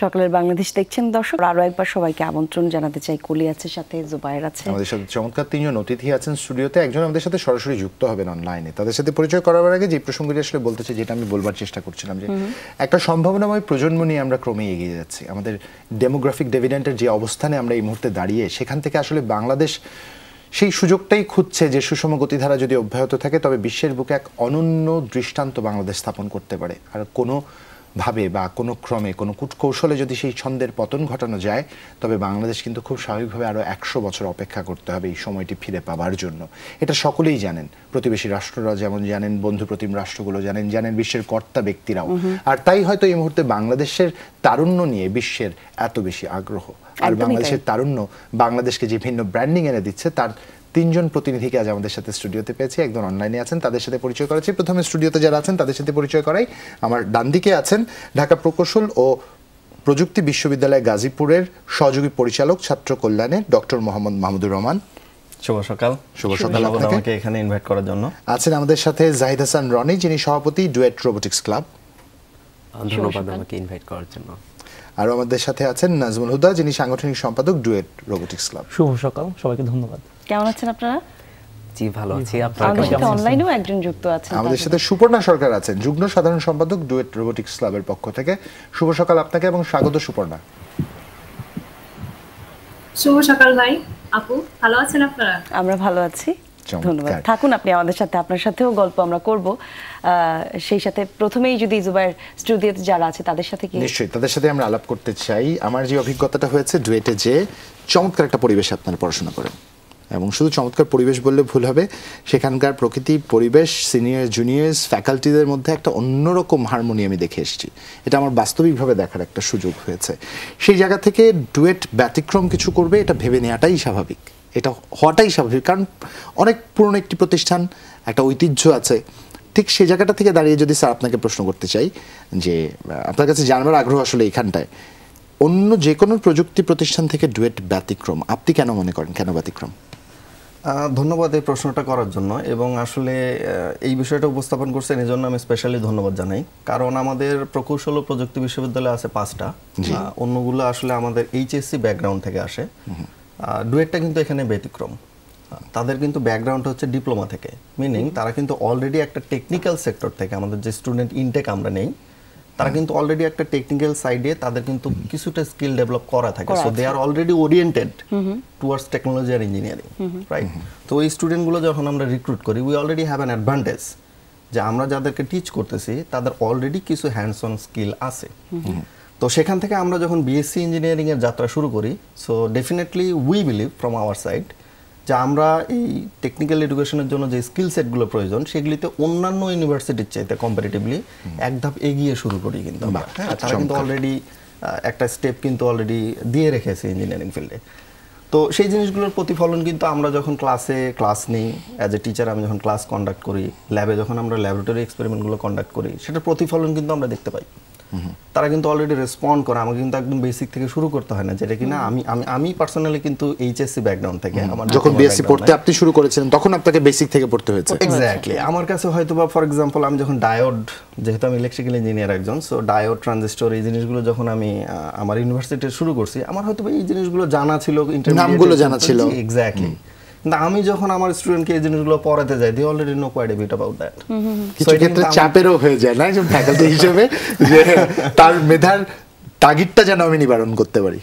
সকালের বাংলাদেশ দেখছেন দর্শক। আরো একবার সবাইকে আমন্ত্রণ জানাতে চাই। কলি আছে, সাথে জুবায়ের আছে, আমাদের সাথে চমৎকার তিনজন অতিথি আছেন স্টুডিওতে। একজন আমাদের সাথে সরাসরি যুক্ত হবেন অনলাইনে। তাদের সাথে পরিচয় করার আগে যে প্রসঙ্গটি আসলে বলতে চাই, যেটা আমি বলবার চেষ্টা করছিলাম, যে একটা সম্ভাবনাময় প্রজন্ম নিয়ে আমরা ক্রমে এগিয়ে যাচ্ছি। আমাদের ডেমোগ্রাফিক ডিভিডেন্টের যে অবস্থানে আমরা এই মুহূর্তে দাঁড়িয়ে, সেখান থেকে আসলে বাংলাদেশ সেই সুযোগটাই খুঁজছে যে সুষম গতিধারা যদি অব্যাহত থাকে তবে বিশ্বের বুকে এক অনন্য দৃষ্টান্ত বাংলাদেশ স্থাপন করতে পারে। আর কোনো ভাবে বা কোনো ক্রমে কোনো কূটকৌশলে যদি সেই ছন্দের পতন ঘটানো যায় তবে বাংলাদেশ কিন্তু খুব স্বাভাবিকভাবে আরও 100 বছর অপেক্ষা করতে হবে এই সময়টি ফিরে পাবার জন্য। এটা সকলেই জানেন, প্রতিবেশী রাষ্ট্ররা যেমন জানেন, বন্ধুপ্রতিম রাষ্ট্রগুলো জানেন বিশ্বের কর্তা ব্যক্তিরাও। আর তাই হয়তো এই মুহূর্তে বাংলাদেশের তারুণ্য নিয়ে বিশ্বের এত বেশি আগ্রহ। আর বাংলাদেশের তারুণ্য বাংলাদেশকে যে ভিন্ন ব্র্যান্ডিং এনে দিচ্ছে, তার তিনজন প্রতিনিধিকে আজ আমাদের সাথে স্টুডিওতে পেয়েছি। একজন অনলাইনে আছেন, তাদের সাথে পরিচয় করাচ্ছি। প্রথমে স্টুডিওতে যারা আছেন তাদের সাথে পরিচয় করাই। আমার ডান দিকে আছেন ঢাকা প্রকৌশল ও প্রযুক্তি বিশ্ববিদ্যালয় গাজীপুরের সহযোগী পরিচালক ছাত্র কল্যাণে ডক্টর মোহাম্মদ মাহমুদুর রহমান। শুভ সকাল। শুভ সকাল আপনাকে এখানে ইনভাইট করার জন্য। আছেন আমাদের সাথে জাহিদ হাসান রনি, যিনি সভাপতি ডুয়েট রোবোটিক্স ক্লাব। ধন্যবাদ আমাকে ইনভাইট করার জন্য। আর আমাদের সাথে আছেন নাজমুল হুদা, যিনি সাংগঠনিক সম্পাদক ডুয়েট রোবোটিক্স ক্লাব। শুভ সকাল, সবাইকে ধন্যবাদ। কেমন আছেন আপনারা? জি ভালো আছি। আমাদের সাথে অনলাইনেও একজন যুক্ত আছেন, আমাদের সাথে সুপর্ণা সরকার আছেন, যুগ্ম সাধারণ সম্পাদক ডুয়েট রোবোটিক্স ক্লাবের পক্ষ থেকে। শুভ সকাল আপনাকে এবং স্বাগত সুপর্ণা। শুভ সকাল ভাই, আপু, ভালো আছেন আপনারা? আমরা ভালো আছি, ধন্যবাদ। থাকুন আপনি আমাদের সাথে, আপনার সাথেও গল্প আমরা করব। সেই সাথে প্রথমেই যদি জুবায়ের স্টুডিওতে যারা আছে তাদের সাথে কি নিশ্চয়ই তাদের সাথে আমরা আলাপ করতে চাই। আমার যে অভিজ্ঞতাটা হয়েছে ডুয়েটে, যে চমৎকার একটা পরিবেশে আপনারা পড়াশোনা করেন, এবং শুধু চমৎকার পরিবেশ বললে ভুল হবে, সেখানকার প্রকৃতি, পরিবেশ, সিনিয়র জুনিয়র্স, ফ্যাকাল্টিদের মধ্যে একটা অন্যরকম হারমোনি আমি দেখে এসেছি। এটা আমার বাস্তবিকভাবে দেখার একটা সুযোগ হয়েছে। সেই জায়গা থেকে ডুয়েট ব্যতিক্রম কিছু করবে এটা ভেবে নেওয়াটাই স্বাভাবিক, এটা হওয়াটাই স্বাভাবিক, কারণ অনেক পুরনো একটি প্রতিষ্ঠান, একটা ঐতিহ্য আছে। ঠিক সেই জায়গাটা থেকে দাঁড়িয়ে যদি স্যার আপনাকে প্রশ্ন করতে চাই, যে আপনার কাছে জানবার আগ্রহ আসলে এখানটায়, অন্য যে কোনো প্রযুক্তি প্রতিষ্ঠান থেকে ডুয়েট ব্যতিক্রম, আপনি কেন মনে করেন, কেন ব্যতিক্রম? ধন্যবাদ এই প্রশ্নটা করার জন্য, এবং আসলে এই বিষয়টা উপস্থাপন করছেন এই জন্য আমি স্পেশালি ধন্যবাদ জানাই। কারণ আমাদের প্রকৌশল ও প্রযুক্তি বিশ্ববিদ্যালয় আছে 5টা, অন্যগুলো আসলে আমাদের এইচএসসি ব্যাকগ্রাউন্ড থেকে আসে। ডুয়েটটা কিন্তু এখানে ব্যতিক্রম। তাদের কিন্তু ব্যাকগ্রাউন্ড হচ্ছে ডিপ্লোমা থেকে, মিনিং তারা কিন্তু অলরেডি একটা টেকনিক্যাল সেক্টর থেকে, আমাদের যে স্টুডেন্ট ইনটেক আমরা নেই, তারা কিন্তু অলরেডি একটা টেকনিক্যাল সাইডে তাদের কিন্তু কিছুটা স্কিল ডেভেলপ করা থাকে। So they are already oriented towards technology আর ইঞ্জিনিয়ারিং, রাইট? তো এই স্টুডেন্টগুলো যখন আমরা রিক্রুট করি, we already have an advantage যে আমরা যাদেরকে টিচ করতেছি তাদের অলরেডি কিছু হ্যান্ডস অন স্কিল আছে। তো সেখান থেকে আমরা যখন বিএসসি ইঞ্জিনিয়ারিং এর যাত্রা শুরু করি, so definitely we believe from our side যে আমরা এই টেকনিক্যাল এডুকেশনের জন্য যে স্কিল সেটগুলো প্রয়োজন সেগুলিতে অন্যান্য ইউনিভার্সিটির চাইতে কম্পারেটিভলি এক ধাপ এগিয়ে শুরু করি। কিন্তু তারা কিন্তু অলরেডি একটা স্টেপ কিন্তু অলরেডি দিয়ে রেখেছে ইঞ্জিনিয়ারিং ফিল্ডে। তো সেই জিনিসগুলোর প্রতিফলন কিন্তু আমরা যখন ক্লাস নিই, অ্যাজ এ টিচার আমি যখন ক্লাস কন্ডাক্ট করি, ল্যাবে যখন আমরা ল্যাবরেটরি এক্সপেরিমেন্টগুলো কন্ডাক্ট করি, সেটার প্রতিফলন কিন্তু আমরা দেখতে পাই। তারা কিন্তু অলরেডি রেসপন্ড করে। আমাকে কিন্তু একদম বেসিক থেকে শুরু করতে হয় না, যেটা কিনা আমি পার্সোনালি কিন্তু এইচএসসি ব্যাকগ্রাউন্ড থেকে, আমার যখন বিএসসি পড়তে আপনি শুরু করেছিলেন তখন আপনাকে বেসিক থেকে পড়তে হয়েছে। এক্স্যাক্টলি। আমার কাছে হয়তো বা ফর এক্সাম্পল আমি যখন ডায়োড, যেহেতু আমি ইলেকট্রিক্যাল ইঞ্জিনিয়ার একজন, সো ডায়োড, ট্রানজিস্টর, এই জিনিসগুলো যখন আমি আমার ইউনিভার্সিটিতে শুরু করছি, আমার হয়তো এই জিনিসগুলো জানা ছিল, নামগুলো জানা ছিল। এক্স্যাক্টলি। কিন্তু আমি যখন আমার স্টুডেন্টকে এই জিনিসগুলো পড়াতে যাই, they already know quite a bit about that. কিছু ক্ষেত্রে চাপেরও হয়ে যায় না একজন ফ্যাকাল্টি হিসেবে, যে তার মেধার তাগিদটা যেন আমি নিবারণ করতে পারি।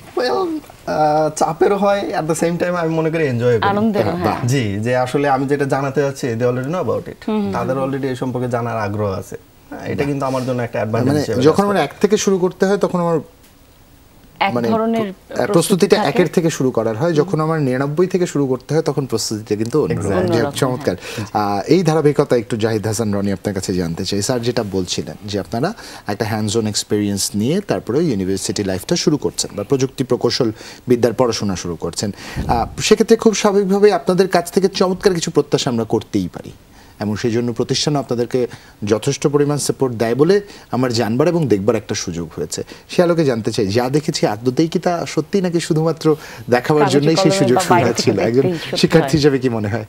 চাপেরও হয়, এট দ্য সেম টাইম আমি মনে করি এনজয় করি। আনন্দের। জি, যে আসলে আমি যেটা জানাতে যাচ্ছি they already know about it, তাদের অলরেডি এই সম্পর্কে জানার আগ্রহ আছে। এটা কিন্তু আমার জন্য একটা অ্যাডভান্টেজ। মানে যখন আমার এক থেকে শুরু করতে হয় তখন আমার প্রস্তুতিটা একের থেকে শুরু করার হয়, যখন আমার 99 থেকে শুরু করতে হয় তখন প্রস্তুতিটা কিন্তু চমৎকার। এই ধারাবাহিকতা একটু জাহিদ হাসান রনি আপনার কাছে জানতে চাই। স্যার যেটা বলছিলেন যে আপনারা একটা হ্যান্ডস অন এক্সপিরিয়েন্স নিয়ে তারপরে ইউনিভার্সিটি লাইফটা শুরু করছেন বা প্রযুক্তি প্রকৌশল বিদ্যার পড়াশোনা শুরু করছেন, সেক্ষেত্রে খুব স্বাভাবিকভাবে আপনাদের কাছ থেকে চমৎকার কিছু প্রত্যাশা আমরা করতেই পারি, এবং সেই জন্য প্রতিষ্ঠান আপনাদেরকে যথেষ্ট পরিমাণ সাপোর্ট দেয় বলে আমার জানবার এবং দেখবার একটা সুযোগ হয়েছে। সে আলোকে জানতে চাই, যা দেখেছি আদতেই কি তা সত্যি, নাকি শুধুমাত্র দেখাবার জন্যই সেই সুযোগ সুবিধা ছিল? একজন শিক্ষার্থী হিসেবে কি মনে হয়?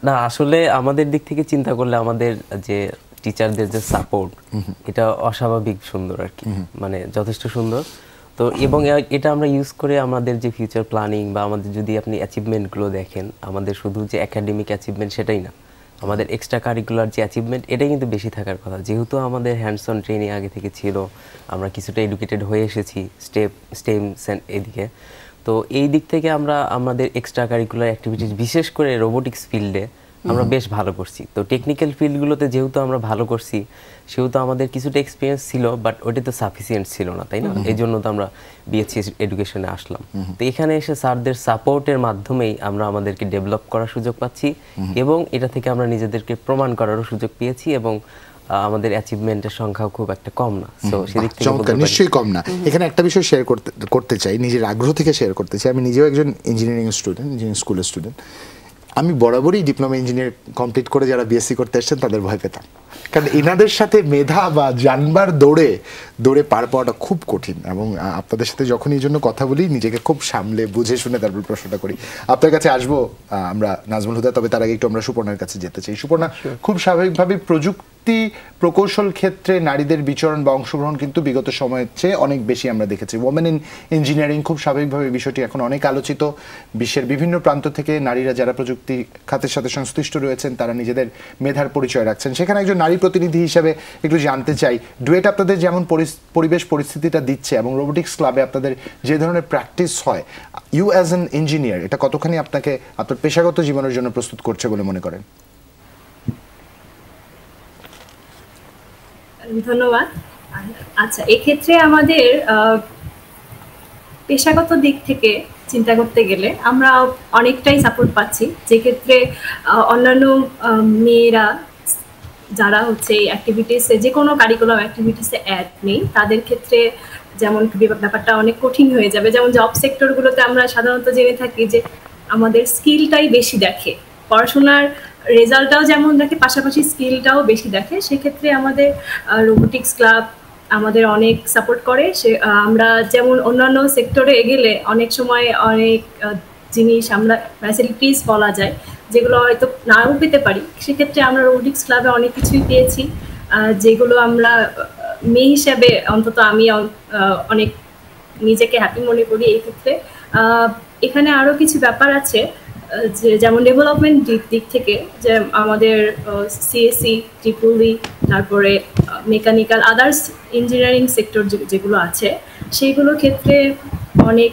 না, আসলে আমাদের দিক থেকে চিন্তা করলে আমাদের যে টিচারদের যে সাপোর্ট, এটা অস্বাভাবিক সুন্দর আর কি, মানে যথেষ্ট সুন্দর। তো এবং এটা আমরা ইউজ করে আমাদের যে ফিউচার প্ল্যানিং বা আমাদের যদি আপনি অ্যাচিভমেন্টগুলো দেখেন, আমাদের শুধু যে একাডেমিক অ্যাচিভমেন্ট সেটাই না, আমাদের এক্সট্রা কারিকুলার যে অ্যাচিভমেন্ট এটাই কিন্তু বেশি থাকার কথা। যেহেতু আমাদের হ্যান্ডস অন ট্রেনিং আগে থেকে ছিল, আমরা কিছুটা এডুকেটেড হয়ে এসেছি স্টেম এদিকে, তো এই দিক থেকে আমরা আমাদের এক্সট্রা কারিকুলার অ্যাক্টিভিটিস বিশেষ করে রোবোটিক্স ফিল্ডে আমরা বেশ ভালো করছি। তো টেকনিক্যাল ফিল্ডগুলোতে যেহেতু আমরা ভালো করছি, সেহেতু আমাদের কিছুটা এক্সপিরিয়েন্স ছিল, বাট ওটা তো সাফিসিয়েন্ট ছিল না, তাই না? এই জন্য তো আমরা বিএসসি এডুকেশনে আসলাম। তো এখানে এসে স্যারদের সাপোর্টের মাধ্যমেই আমরা আমাদেরকে ডেভেলপ করার সুযোগ পাচ্ছি, এবং এটা থেকে আমরা নিজেদেরকে প্রমাণ করারও সুযোগ পেয়েছি, এবং আমাদের অ্যাচিভমেন্টের সংখ্যাও খুব একটা কম না। সো সেদিক থেকে নিশ্চয়ই কম না। এখানে একটা বিষয় শেয়ার করতে চাই, নিজের আগ্রহ থেকে শেয়ার করতে চাই। আমি নিজেও একজন ইঞ্জিনিয়ারিং স্টুডেন্ট, ইঞ্জিনিয়ারিং স্কুলের স্টুডেন্ট। আমি বরাবরই ডিপ্লোমা ইঞ্জিনিয়ার কমপ্লিট করে যারা বিএসসি করতে এসেছেন তাদের ভয় পেতাম, কারণ এনাদের সাথে মেধা বা জানবার দৌড়ে পার পাওয়াটা খুব কঠিন। এবং আপনাদের সাথে যখন এই জন্য কথা বলি, নিজেকে খুব সামলে বুঝে শুনে তারপর প্রশ্নটা করি। আপনার কাছে আসবো আমরা নাজমুল হুদা, তবে তার আগে একটু আমরা সুপর্ণার কাছে যেতে চাই। সুপর্ণা, খুব স্বাভাবিকভাবে প্রযুক্তি প্রকৌশল ক্ষেত্রে নারীদের বিচরণ বা অংশগ্রহণ কিন্তু বিগত সময়ের চেয়ে অনেক বেশি আমরা দেখেছি। ওমেন ইন ইঞ্জিনিয়ারিং, খুব স্বাভাবিকভাবে বিষয়টি এখন অনেক আলোচিত। বিশ্বের বিভিন্ন প্রান্ত থেকে নারীরা যারা প্রযুক্তি খাতের সাথে সংশ্লিষ্ট রয়েছেন, তারা নিজেদের মেধার পরিচয় রাখছেন। সেখানে একজন নারী প্রতিনিধি হিসেবে একটু জানতে চাই, ডুয়েট আপনাদের যেমন পরিবেশ পরিস্থিতিটা দিচ্ছে এবং রোবোটিক্স ক্লাবে আপনাদের যে ধরনের প্র্যাকটিস হয়, ইউ অ্যাজ অ্যান ইঞ্জিনিয়ার এটা কতখানি আপনাকে আপনার পেশাগত জীবনের জন্য প্রস্তুত করছে বলে মনে করেন? ধন্যবাদ। আচ্ছা, এক্ষেত্রে আমাদের পেশাগত দিক থেকে চিন্তা করতে গেলে আমরা অনেকটাই সাপোর্ট পাচ্ছি, যে ক্ষেত্রে অন্যান্য মেয়েরা যারা হচ্ছে এই অ্যাক্টিভিটিসে, যে কোনো কারিকুলাম অ্যাক্টিভিটিসে অ্যাড নেই, তাদের ক্ষেত্রে যেমন ব্যাপারটা অনেক কঠিন হয়ে যাবে। যেমন জব সেক্টরগুলোতে আমরা সাধারণত জেনে থাকি যে আমাদের স্কিলটাই বেশি দেখে, পড়াশোনার রেজাল্টটাও যেমন দেখে, পাশাপাশি স্কিলটাও বেশি দেখে। সেক্ষেত্রে আমাদের রোবোটিক্স ক্লাব আমাদের অনেক সাপোর্ট করে। আমরা যেমন অন্যান্য সেক্টরে গেলে অনেক সময় অনেক জিনিস আমরা ফ্যাসিলিটিস বলা যায় যেগুলো হয়তো নাও পেতে পারি, সেক্ষেত্রে আমরা রোবোটিক্স ক্লাবে অনেক কিছুই পেয়েছি, যেগুলো আমরা মেয়ে হিসেবে অন্তত আমি অনেক নিজেকে হ্যাপি মনে করি এই ক্ষেত্রে। এখানে আরও কিছু ব্যাপার আছে, যেমন ডেভেলপমেন্ট দিক থেকে, যে আমাদের সিএসসি, ট্রিপল-ই, তারপরে মেকানিক্যাল, আদার্স ইঞ্জিনিয়ারিং সেক্টর যেগুলো আছে, সেইগুলোর ক্ষেত্রে অনেক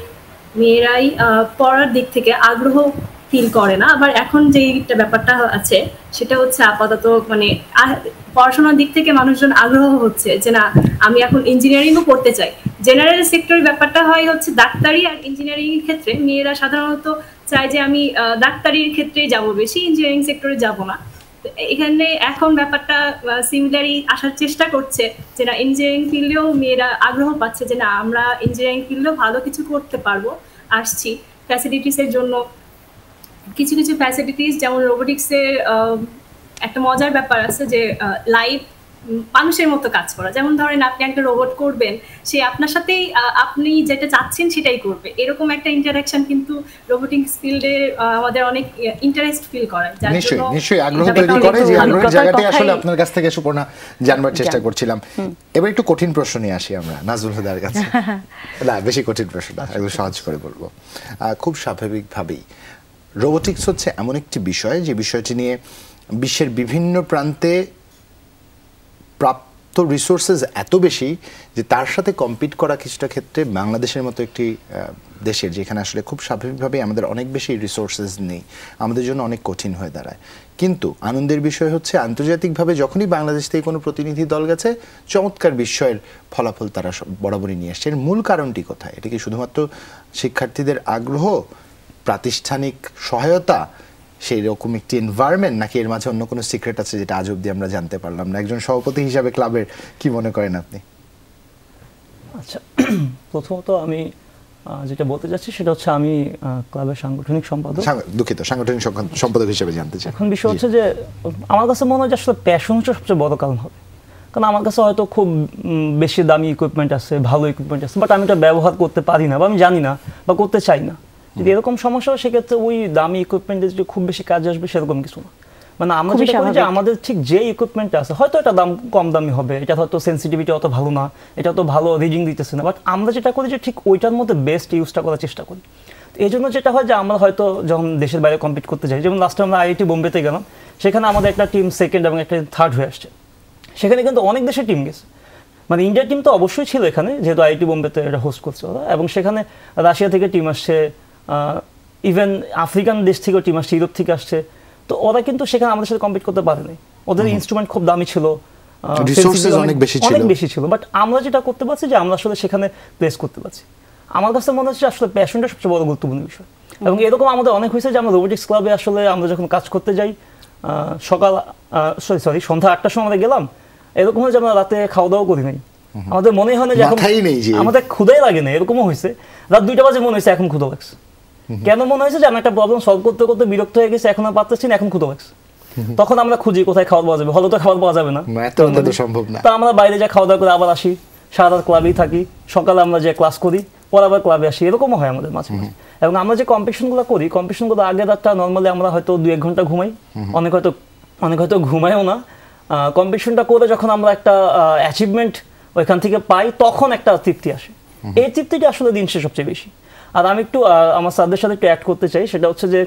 মেয়েরাই পড়ার দিক থেকে আগ্রহ ফিল করে না। আবার এখন যেইটা ব্যাপারটা আছে সেটা হচ্ছে আপাতত মানে পড়াশোনার দিক থেকে মানুষজন আগ্রহ হচ্ছে যে না, আমি এখন ইঞ্জিনিয়ারিংও পড়তে চাই। জেনারেল সেক্টরের ব্যাপারটা হয় হচ্ছে ডাক্তারি আর ইঞ্জিনিয়ারিংয়ের ক্ষেত্রে মেয়েরা সাধারণত চায় যে আমি ডাক্তারির ক্ষেত্রেই যাব, বেশি ইঞ্জিনিয়ারিং সেক্টরে যাব না। এখানে এখন ব্যাপারটা সিমিলারই আসার চেষ্টা করছে যে না, ইঞ্জিনিয়ারিং ফিল্ডেও মেয়েরা আগ্রহ পাচ্ছে যে না, আমরা ইঞ্জিনিয়ারিং ফিল্ডেও ভালো কিছু করতে পারবো। আসছি ফ্যাসিলিটিসের জন্য, কিছু কিছু ফ্যাসিলিটিস যেমন রোবোটিক্সের একটা মজার ব্যাপার আছে যে লাইভ মানুষের মতো কাজ করা। যেমন ধরেন আপনি একটা রোবট করবেন, সে আপনার সাথেই আপনি যেটা চাচ্ছেন সেটাই করবে, এরকম একটা ইন্টারাকশন কিন্তু রোবোটিক্স ফিল্ডে আমাদের অনেক ইন্টারেস্ট ফিল করায়। নিশ্চয়ই আগ্রহ তৈরি করে, যে আগ্রহের জায়গাটি আসলে আপনার কাছ থেকে সুপর্ণা জানবার চেষ্টা করছিলাম। এবার একটু কঠিন প্রশ্ন নিয়ে আসি আমরা নাজমুল হুদার কাছে। না, বেশি কঠিন প্রশ্নটা একটু সহজ করে বলবো। খুব স্বাভাবিকভাবেই রোবোটিক্স হচ্ছে এমন একটি বিষয় যে বিষয়টি নিয়ে বিশ্বের বিভিন্ন প্রান্তে প্রাপ্ত রিসোর্সেস এত বেশি যে তার সাথে কম্পিট করা কিছুটা ক্ষেত্রে বাংলাদেশের মতো একটি দেশের, যেখানে আসলে খুব স্বাভাবিকভাবেই আমাদের অনেক বেশি রিসোর্সেস নেই, আমাদের জন্য অনেক কঠিন হয়ে দাঁড়ায়। কিন্তু আনন্দের বিষয় হচ্ছে আন্তর্জাতিকভাবে যখনই বাংলাদেশ থেকে কোনো প্রতিনিধি দল গেছে, চমৎকার বিস্ময়ের ফলাফল তারা বরাবরই নিয়ে আসছে। এর মূল কারণটি কোথায়? এটা কি শুধুমাত্র শিক্ষার্থীদের আগ্রহ, প্রাতিষ্ঠানিক সহায়তা, সেই রকম একটি এনভায়রনমেন্ট, নাকি এর মাঝে অন্য কোনো সিক্রেট আছে যেটা আজ অবধি আমরা জানতে পারলাম না? একজন সভাপতি হিসাবে ক্লাবের কি মনে করেন আপনি? আচ্ছা, প্রথমত আমি যেটা বলতে যাচ্ছি সেটা হচ্ছে আমি ক্লাবের সাংগঠনিক সম্পাদক। দুঃখিত, সাংগঠনিক সম্পাদক হিসেবে জানতে চাই। এখন বিষয় হচ্ছে যে আমার কাছে মনে হয় যে আসলে প্যাশন হচ্ছে সবচেয়ে বড় কারণ হবে। কারণ আমার কাছে হয়তো খুব বেশি দামি ইকুইপমেন্ট আছে, ভালো ইকুইপমেন্ট আছে, বাট আমি এটা ব্যবহার করতে পারি না বা আমি জানি না বা করতে চাই না। যদি এরকম সমস্যা হয় সেক্ষেত্রে ওই দামি ইকুইপমেন্টে যদি খুব বেশি কাজে আসবে সেরকম কিছু না। মানে আমরা যেটা করি যে আমাদের ঠিক যে ইকুইপমেন্ট আছে হয়তো এটা দাম কম দামি হবে, এটা হয়তো সেন্সিটিভিটি অত ভালো না, এটা তো ভালো রিডিং দিতেছে না, বাট আমরা যেটা করি যে ঠিক ওইটার মধ্যে বেস্ট ইউজটা করার চেষ্টা করি। এই জন্য যেটা হয় যে আমরা হয়তো যখন দেশের বাইরে কম্পিট করতে যাই, যেমন লাস্টে আমরা আইআইটি বোম্বেতে গেলাম, সেখানে আমাদের একটা টিম সেকেন্ড এবং একটা থার্ড হয়ে আসছে। সেখানে কিন্তু অনেক দেশের টিম গেছে, মানে ইন্ডিয়ার টিম তো অবশ্যই ছিল এখানে, যেহেতু আইআইটি বোম্বেতে এটা হোস্ট করছে ওরা, এবং সেখানে রাশিয়া থেকে টিম আসছে, ইভেন আফ্রিকান দেশ থেকেও টিম আসছে, ইউরোপ থেকে আসছে। তো ওরা কিন্তু সেখানে আমাদের সাথে কম্পিট করতে পারেনি, ওদের ইনস্ট্রুমেন্ট খুব দামি ছিল, অনেক বেশি ছিল, বাট আমরা যেটা করতে পারছি যে আমরা আসলে সেখানে প্লেস করতে পারছি। আমার কাছে মনে হচ্ছে আসলে প্যাশনটা সবচেয়ে বড় গুরুত্বপূর্ণ বিষয়। এবং এরকম আমাদের অনেক হয়েছে যে আমরা রোবোটিক্স ক্লাবে আসলে আমরা যখন কাজ করতে যাই সন্ধ্যা 8টার সময় আমরা গেলাম, এরকম হয়েছে আমরা রাতে খাওয়া দাওয়া করি নাই, আমাদের মনে হয় না যে এখন আমাদের ক্ষুধাই লাগে না, এরকমও হয়েছে রাত 2টা বাজে মনে হয়েছে এখন ক্ষুধা লাগছে। কেন মনে হয়েছে যে আমি একটা প্রবলেম সলভ করতে করতে বিরক্ত হয়ে গেছে, এখন আর পারতেছি না, এখন ক্ষুধা লাগছে। তখন আমরা খুঁজি কোথায় খাবার পাওয়া যাবে, হলে তো খাবার পাওয়া যাবে না, তা আমরা বাইরে যা খাওয়া দাওয়া করে আবার আসি, সারা রাত ক্লাবেই থাকি, সকালে আমরা যে ক্লাস করি পরে আবার ক্লাবে আসি, এরকমও হয় আমাদের মাঝে মাঝে। এবং আমরা যে কম্পিটিশনগুলো করি, কম্পিটিশনগুলো আগের রাতটা নর্মালি আমরা হয়তো 2-1 ঘন্টা ঘুমাই, অনেক হয়তো ঘুমাইও না। কম্পিটিশনটা করে যখন আমরা একটা অ্যাচিভমেন্ট ওইখান থেকে পাই, তখন একটা তৃপ্তি আসে, এই তৃপ্তিটা আসলে দিন শেষে সবচেয়ে বেশি। আর আমি একটু আমার স্যারদের সাথে একটু অ্যাড করতে চাই, সেটা হচ্ছে যে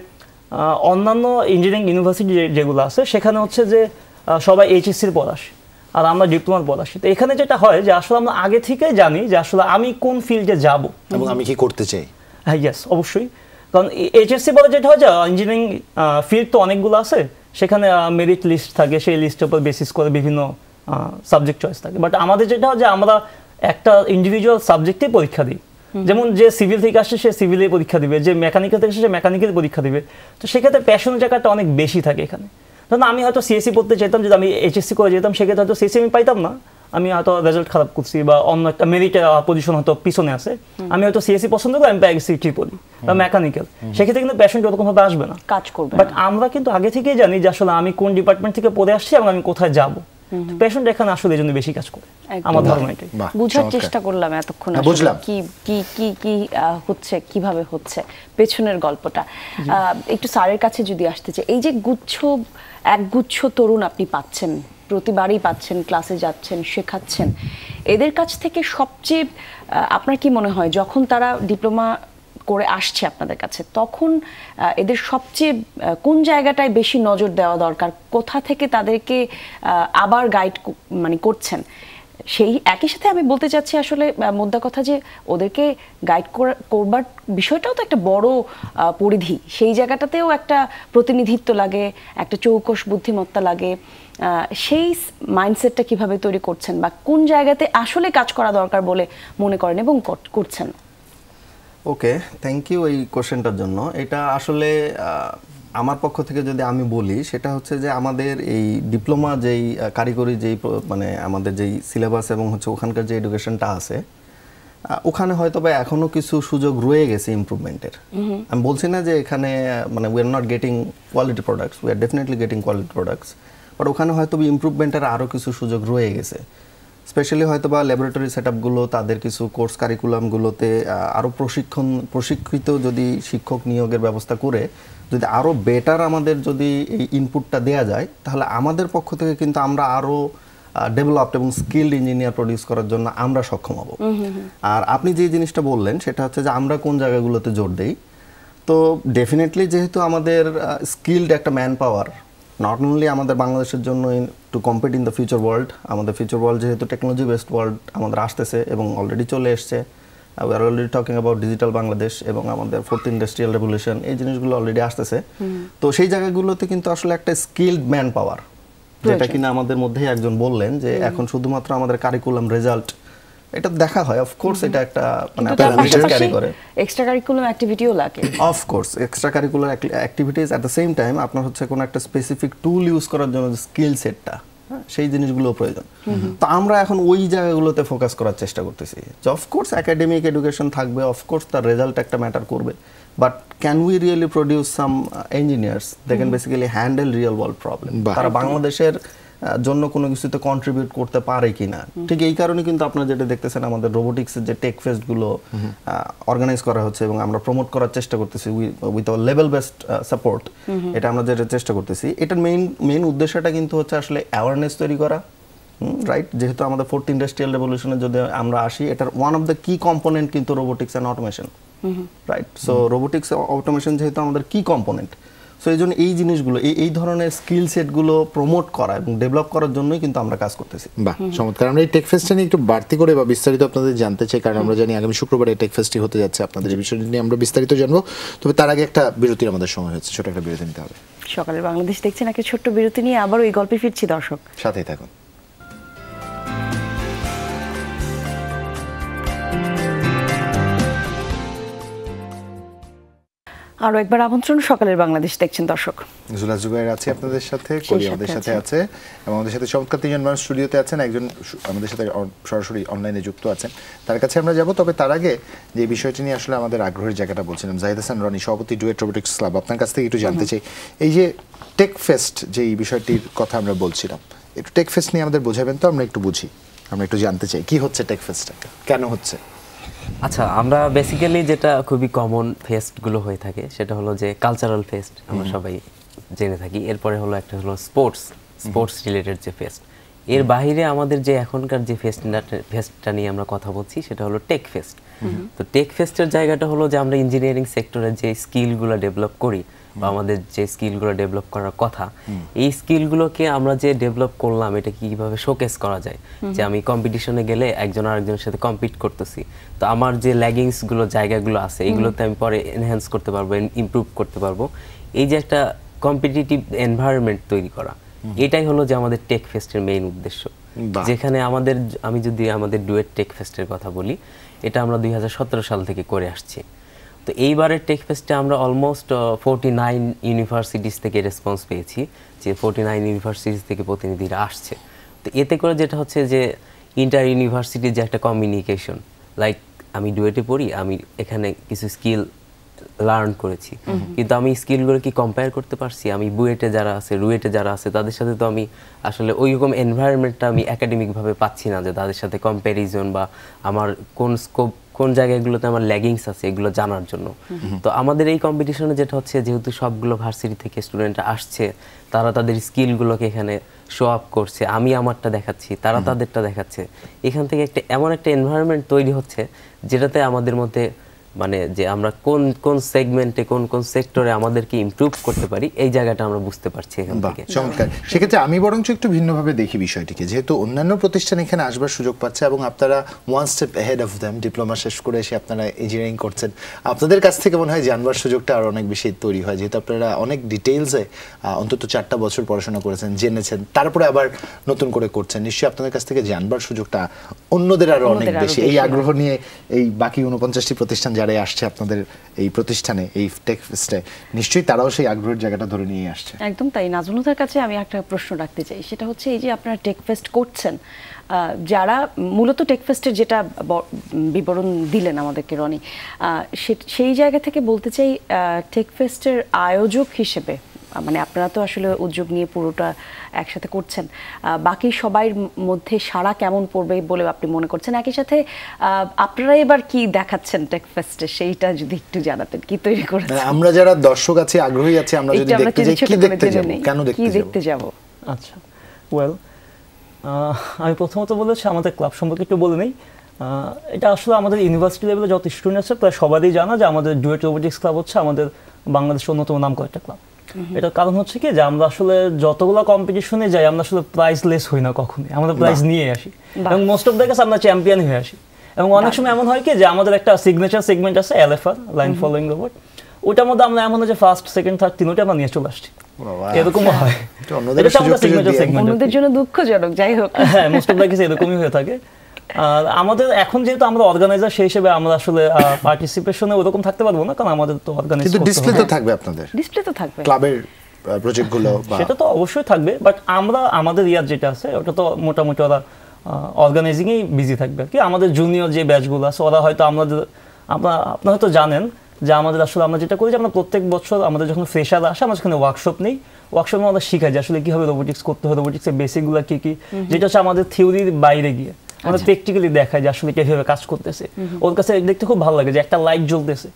অন্যান্য ইঞ্জিনিয়ারিং ইউনিভার্সিটি যেগুলো আছে সেখানে হচ্ছে যে সবাই এইচএসসির পর আসে আর আমরা ডিপ্লোমার পর আসি। তো এখানে যেটা হয় যে আসলে আমরা আগে থেকে জানি যে আসলে আমি কোন ফিল্ডে যাব এবং আমি কি করতে চাই। হ্যাঁ, ইয়েস, অবশ্যই। কারণ এইচএসসি পরে যেটা হয় যে ইঞ্জিনিয়ারিং ফিল্ড তো অনেকগুলো আছে, সেখানে মেরিট লিস্ট থাকে, সেই লিস্টের উপর বেসিস করে বিভিন্ন সাবজেক্ট চয়েস থাকে। বাট আমাদের যেটা হয় যে আমরা একটা ইন্ডিভিজুয়াল সাবজেক্টে পরীক্ষা দিই, যেমন যে সিভিল থেকে আসছে সে সিভিলে পরীক্ষা দিবে, যে মেকানিক্যাল থেকে আসছে সে মেকানিক্যাল পরীক্ষা দিবে। তো সেক্ষেত্রে প্যাশনের জায়গাটা অনেক বেশি থাকে এখানে। ধরুন আমি হয়তো সিএসসি পড়তে চাইতাম, যদি আমি এইচএসসি করে যেতাম, সেক্ষেত্রে হয়তো সিএসসি আমি পাইতাম না, আমি হয়তো রেজাল্ট খারাপ করছি বা অন্য একটা মেরিটের পজিশন হয়তো পিছনে আছে, আমি হয়তো সিএসসি পছন্দ করি, আমি সিটি পড়ি বা মেকানিক্যাল, সেক্ষেত্রে কিন্তু প্যাশনটা ওরকম ভাবে আসবে না, কাজ করবে। বাট আমরা কিন্তু আগে থেকেই জানি যে আসলে আমি কোন ডিপার্টমেন্ট থেকে পড়ে আসছি এবং আমি কোথায় যাব। প্যাশনটা এখানে আসলে এই জন্য বেশি কাজ করে, আমার ধারণা এটাই। বুঝার চেষ্টা করলাম এতক্ষণ কি কি কি কি হচ্ছে, কিভাবে হচ্ছে পেছনের গল্পটা। একটু স্যারের কাছে যদি আসতে চাই, এই যে একগুচ্ছ তরুণ আপনি পাচ্ছেন, প্রতিবারই পাচ্ছেন, ক্লাসে যাচ্ছেন, শেখাচ্ছেন, এদের কাছ থেকে সবচেয়ে আপনার কি মনে হয় যখন তারা ডিপ্লোমা করে আসছে আপনাদের কাছে, তখন এদের সবচেয়ে কোন জায়গাটায় বেশি নজর দেওয়া দরকার, কোথা থেকে তাদেরকে আবার গাইড মানে করছেন? সেই একই সাথে আমি বলতে চাচ্ছি আসলে মোদ্দা কথা যে ওদেরকে গাইড করবার বিষয়টাও তো একটা বড় পরিধি, সেই জায়গাটাতেও একটা প্রতিনিধিত্ব লাগে, একটা চৌকস বুদ্ধিমত্তা লাগে। সেই মাইন্ডসেটটা কিভাবে তৈরি করছেন বা কোন জায়গাতে আসলে কাজ করা দরকার বলে মনে করেন এবং করছেন? ওকে, থ্যাংক ইউ এই কোশ্চেনটার জন্য। এটা আসলে আমার পক্ষ থেকে যদি আমি বলি, সেটা হচ্ছে যে আমাদের এই ডিপ্লোমা যেই কারিগরি যেই মানে আমাদের যেই সিলেবাস এবং হচ্ছে ওখানকার যে এডুকেশনটা আছে, ওখানে হয়তো বা এখনো কিছু সুযোগ রয়ে গেছে ইমপ্রুভমেন্টের। আমি বলছি না যে এখানে মানে we are not getting quality products, we are definitely getting quality products, but ওখানে হয়তো ইমপ্রুভমেন্টের আরও কিছু সুযোগ রয়ে গেছে। স্পেশালি হয়তো বা ল্যাবরেটরি সেটআপগুলো, তাদের কিছু কোর্স কারিকুলামগুলোতে আরও প্রশিক্ষিত যদি শিক্ষক নিয়োগের ব্যবস্থা করে যদি আরও বেটার আমাদের যদি এই ইনপুটটা দেওয়া যায়, তাহলে আমাদের পক্ষ থেকে কিন্তু আমরা আরও ডেভেলপড এবং স্কিলড ইঞ্জিনিয়ার প্রডিউস করার জন্য আমরা সক্ষম হব। আর আপনি যে জিনিসটা বললেন সেটা হচ্ছে যে আমরা কোন জায়গাগুলোতে জোর দেই, তো ডেফিনেটলি যেহেতু আমাদের স্কিলড একটা ম্যান পাওয়ার নট অনলি আমাদের বাংলাদেশের জন্য two compete in the future world, আমাদের ফিউচার ওয়ার্ল্ড যেহেতু টেকনোলজি বেসড ওয়ার্ল্ড আমাদের আসতেছে এবং অলরেডি চলে এসছে, we are already talking about digital Bangladesh এবং আমাদের 4th ইন্ডাস্ট্রিয়াল রেভলিউশন, এই জিনিসগুলো অলরেডি আসতেছে। তো সেই জায়গাগুলোতে কিন্তু আসলে একটা স্কিলড ম্যান পাওয়ার, যেটা কিনা আমাদের মধ্যেই একজন বললেন যে এখন শুধুমাত্র আমাদের কারিকুলাম রেজাল্ট এটা দেখা হয়, অফ কোর্স এটা একটা মানে প্যারামিটার ক্যারি করে, এক্সট্রা কারিকুলাম অ্যাক্টিভিটিও লাগে, of course extra curricular activities at the same time আপনার হচ্ছে কোনো একটা স্পেসিফিক টুল ইউজ করার জন্য যে স্কিল সেটটা, সেই জিনিসগুলো প্রয়োজন। তো আমরা এখন ওই জায়গাগুলোতে ফোকাস করার চেষ্টা করতেছি যে অফকোর্স একাডেমিক এডুকেশন থাকবে, অফকোর্স তার রেজাল্ট একটা ম্যাটার করবে, but can we really produce some engineers they can basically handle real world problem, তারা বাংলাদেশের জন্য কোনো কিছুতে কন্ট্রিবিউট করতে পারে কিনা। ঠিক এই কারণে কিন্তু আপনারা যেটা দেখতেছেন আমাদের রোবোটিক্সের যে টেক ফেস্টগুলো অর্গানাইজ করা হচ্ছে এবং আমরা প্রমোট করার চেষ্টা করতেছি উইথ লেভেল বেসড সাপোর্ট, এটা আমরা যেটা চেষ্টা করতেছি, এটার মেইন উদ্দেশ্যটা কিন্তু হচ্ছে আসলে অ্যাওয়ারনেস তৈরি করা, রাইট? যেহেতু আমাদের 4th ইন্ডাস্ট্রিয়াল রেভলিউশনে যদি আমরা আসি, এটার ওয়ান অফ দ্য কি কম্পোনেন্ট কিন্তু robotics and automation, right? So robotics automation যেহেতু আমাদের কি কম্পোনেন্ট, সো এই জন্য এই জিনিসগুলো এই ধরনের স্কিল সেটগুলো প্রমোট করা এবং ডেভেলপ করার জন্যই কিন্তু আমরা কাজ করতেছি। বাহ, চমৎকার। আমরা এই টেক ফেস্টটা নিয়ে একটু বাড়তি করে বা বিস্তারিত আপনাদের জানতে চাই, কারণ আমরা জানি আগামী শুক্রবার এই টেক ফেস্টটি হতে যাচ্ছে। আপনাদের এই বিষয়টি নিয়ে আমরা বিস্তারিত জানবো, তবে তার আগে একটা বিরতির আমাদের সময় হচ্ছে, ছোট একটা বিরতি নিতে হবে। সকালের বাংলাদেশ দেখছেন, একটা ছোট্ট বিরতি নিয়ে আবারও এই গল্পে ফিরছি দর্শক, সাথেই থাকুন। আরো একবার আমন্ত্রণ, সকালের বাংলাদেশ দেখছেন দর্শক। জুলা জুবাইর আছে আপনাদের সাথে, কলি আমাদের সাথে আছে, এবং আমাদের সাথে চমৎকার 3জন মানুষ স্টুডিওতে আছেন, একজন আমাদের সাথে সরাসরি অনলাইনে যুক্ত আছেন, তার কাছে আমরা যাব। তবে তার আগে যে বিষয়টি নিয়ে আসলে আমাদের আগ্রহের জায়গাটা বলছিলাম, জাহিদ হাসান রনি, সভাপতি ডুয়েট রোবোটিক্স ক্লাব, আপনার কাছ থেকে একটু জানতে চাই, এই যে টেক ফেস্ট যে এই বিষয়টির কথা আমরা বলছিলাম, একটু টেক ফেস্ট নিয়ে আমাদের বোঝাবেন তো, আমরা একটু বুঝি, আমরা একটু জানতে চাই কি হচ্ছে টেক ফেস্টটা, কেন হচ্ছে? আচ্ছা, আমরা বেসিক্যালি যেটা খুবই কমন ফেস্টগুলো হয়ে থাকে সেটা হলো যে কালচারাল ফেস্ট, আমরা সবাই জেনে থাকি। এরপরে হলো একটা হলো স্পোর্টস রিলেটেড যে ফেস্ট। এর বাইরে আমাদের যে এখনকার যে ফেস্টটা নিয়ে আমরা কথা বলছি সেটা হলো টেক ফেস্ট। তো টেক ফেস্টের জায়গাটা হলো যে আমরা ইঞ্জিনিয়ারিং সেক্টরে যে স্কিলগুলো ডেভেলপ করি বা আমাদের যে স্কিলগুলো ডেভেলপ করার কথা, এই স্কিলগুলোকে আমরা যে ডেভেলপ করলাম এটা কিভাবে শোকেস করা যায়। যে আমি কম্পিটিশনে গেলে একজন আরেকজনের সাথে কম্পিট করতেছি, তো আমার যে ল্যাগিংসগুলো জায়গাগুলো আছে এগুলোতে আমি পরে এনহ্যান্স করতে পারবো, ইমপ্রুভ করতে পারবো। এই যে একটা কম্পিটিটিভ এনভায়রনমেন্ট তৈরি করা, এটাই হলো যে আমাদের টেক ফেস্টের মেইন উদ্দেশ্য। যেখানে আমি যদি আমাদের ডুয়েট টেক ফেস্টের কথা বলি, এটা আমরা 2017 সাল থেকে করে আসছি। তো এইবারের টেক ফেস্টে আমরা অলমোস্ট 49 ইউনিভার্সিটিস থেকে রেসপন্স পেয়েছি, যে 49 ইউনিভার্সিটিস থেকে প্রতিনিধিরা আসছে। তো এতে করে যেটা হচ্ছে যে ইন্টার ইউনিভার্সিটির যে একটা কমিউনিকেশন, লাইক আমি ডুয়েটে পড়ি, আমি এখানে কিছু স্কিল লার্ন করেছি, কিন্তু আমি স্কিলগুলো কি কম্পেয়ার করতে পারছি? আমি রুয়েটে যারা আছে তাদের সাথে তো আমি আসলে ওইরকম এনভায়রনমেন্টটা আমি একাডেমিকভাবে পাচ্ছি না, যে তাদের সাথে কম্প্যারিজন বা আমার কোন স্কোপ কোন জায়গাগুলোতে আমার ল্যাগিংস আছে এগুলো জানার জন্য। তো আমাদের এই কম্পিটিশনে যেটা হচ্ছে, যেহেতু সবগুলো ভার্সিটি থেকে স্টুডেন্টরা আসছে, তারা তাদের স্কিলগুলোকে এখানে শো আপ করছে, আমি আমারটা দেখাচ্ছি, তারা তাদেরটা দেখাচ্ছে, এখান থেকে এমন একটা এনভায়রনমেন্ট তৈরি হচ্ছে যেটাতে আমাদের মধ্যে মানে যে আমরা কোন সেগমেন্টে কোন সেক্টরে আমাদেরকে ইমপ্রুভ করতে পারি এই জায়গাটা আমরা বুঝতে পারছি এখান থেকে। চমৎকার। সেক্ষেত্রে আমি বরঞ্চ একটু ভিন্নভাবে দেখি বিষয়টিকে, যেহেতু অন্যান্য প্রতিষ্ঠান এখানে আসবার সুযোগ পাচ্ছে এবং আপনারা one step ahead of them, diploma শেষ করে এসে আপনারা ইঞ্জিনিয়ারিং করছেন, আপনাদের কাছ থেকে মনে হয় জানবার সুযোগটা আরও অনেক বেশি তৈরি হয়, যেহেতু আপনারা অনেক ডিটেইলসে অন্তত 4টা বছর পড়াশোনা করেছেন, জেনেছেন, তারপরে আবার নতুন করে করছেন। নিশ্চয়ই আপনাদের কাছ থেকে জানবার সুযোগটা অন্যদের আরও অনেক বেশি। এই আগ্রহ নিয়ে এই বাকি 49টি প্রতিষ্ঠান যারা আসছে আপনাদের এই প্রতিষ্ঠানে, এই টেক ফেস্টে, নিশ্চয়ই তারাও সেই আগ্রহের জায়গাটা ধরে নিয়ে আসছে। একদম তাই। নাজমুলতার কাছে আমি একটা প্রশ্ন রাখতে চাই, সেটা হচ্ছে এই যে আপনারা টেক ফেস্ট করছেন, যারা মূলত টেক ফেস্টের যেটা বিবরণ দিলেন আমাদেরকে রনি, সেই জায়গা থেকে বলতে চাই টেক ফেস্টের আয়োজক হিসেবে, মানে আপনারা তো আসলে উদ্যোগ নিয়ে পুরোটা একসাথে করছেন, বাকি সবার মধ্যে সাড়া কেমন পড়বে বলে আপনি মনে করছেন? একই সাথে আপনারা এবার কি দেখাচ্ছেন টেক ফেস্টে, সেইটা যদি একটু জানাতেন, কি তৈরি করেছেন? আমরা যারা দর্শক আছি, আগ্রহী আছি, আমরা যদি দেখতে যাই, কি দেখতে যাব, কেন দেখতে যাব? আচ্ছা, ওয়েল, আমি প্রথমত বলেছি আমাদের ক্লাব সম্পর্কে একটু বলে নেই। এটা আসলে আমাদের ইউনিভার্সিটি লেভেলে যত স্টুডেন্ট আছে প্রায় সবারই জানা যে আমাদের ডুয়েট রোবোটিক্স ক্লাব হচ্ছে আমাদের বাংলাদেশের অন্যতম নাম করা একটা ক্লাব। এটার কারণ হচ্ছে কি যে আমরা আসলে যতগুলো কম্পিটিশনে যাই আমরা আসলে প্রাইজলেস হই না কখনোই, আমাদের প্রাইজ নিয়ে আসি এবং মোস্ট অফ দ্য কেস আমরা চ্যাম্পিয়ন হয়ে আসি। এবং অনেক সময় এমন হয় কি যে আমাদের একটা সিগনেচার সেগমেন্ট আছে এলএফআর, লাইন ফলোইং রোবট, ওটার মধ্যে আমরা এমন যে ফার্স্ট সেকেন্ড থার্ড তিনটা আমরা নিয়ে চলে আসছি, এরকমও হয়। এটা আমাদের সিগনেচার সেগমেন্ট, অন্যদের জন্য দুঃখজনক, যাই হোক, হ্যাঁ মোস্ট অফ দ্য কেস এরকমই হয়ে থাকে। আমাদের এখন যেহেতু আমরা অর্গানাইজার, সেই হিসেবে আমরা আসলে পার্টিসিপেশনে ওরকম থাকতে পারবো না, কারণ আমাদের তো অর্গানাইজ করতে হবে। ডিসপ্লে তো থাকবে, আপনাদের ডিসপ্লে তো থাকবে, ক্লাবের প্রজেক্টগুলো, সেটা তো অবশ্যই থাকবে, বাট আমরা আমাদের ইয়ার যেটা আছে ওটা তো মোটামুটি ওরা অর্গানাইজিংয়েই বিজি থাকবে আর কি। আমাদের জুনিয়র যে ব্যাচগুলো আছে ওরা হয়তো আপনারা হয়তো জানেন যে আমাদের আসলে আমরা যেটা করি যে আমরা প্রত্যেক বছর আমাদের যখন ফ্রেশার আসে আমরা সেখানে ওয়ার্কশপ নেই, ওয়ার্কশপে আমাদের শেখায় যে আসলে কিভাবে রোবোটিক্স করতে হয়, রোবোটিক্সের বেসিকগুলো কি কি, যেটা হচ্ছে আমাদের থিওরির বাইরে গিয়ে আমাদের প্র্যাকটিক্যালি দেখায় যে আসলে কিভাবে কাজ করতেছে। ওর কাছে দেখতে খুব ভালো লাগে যে একটা লাইট জ্বলতেছে,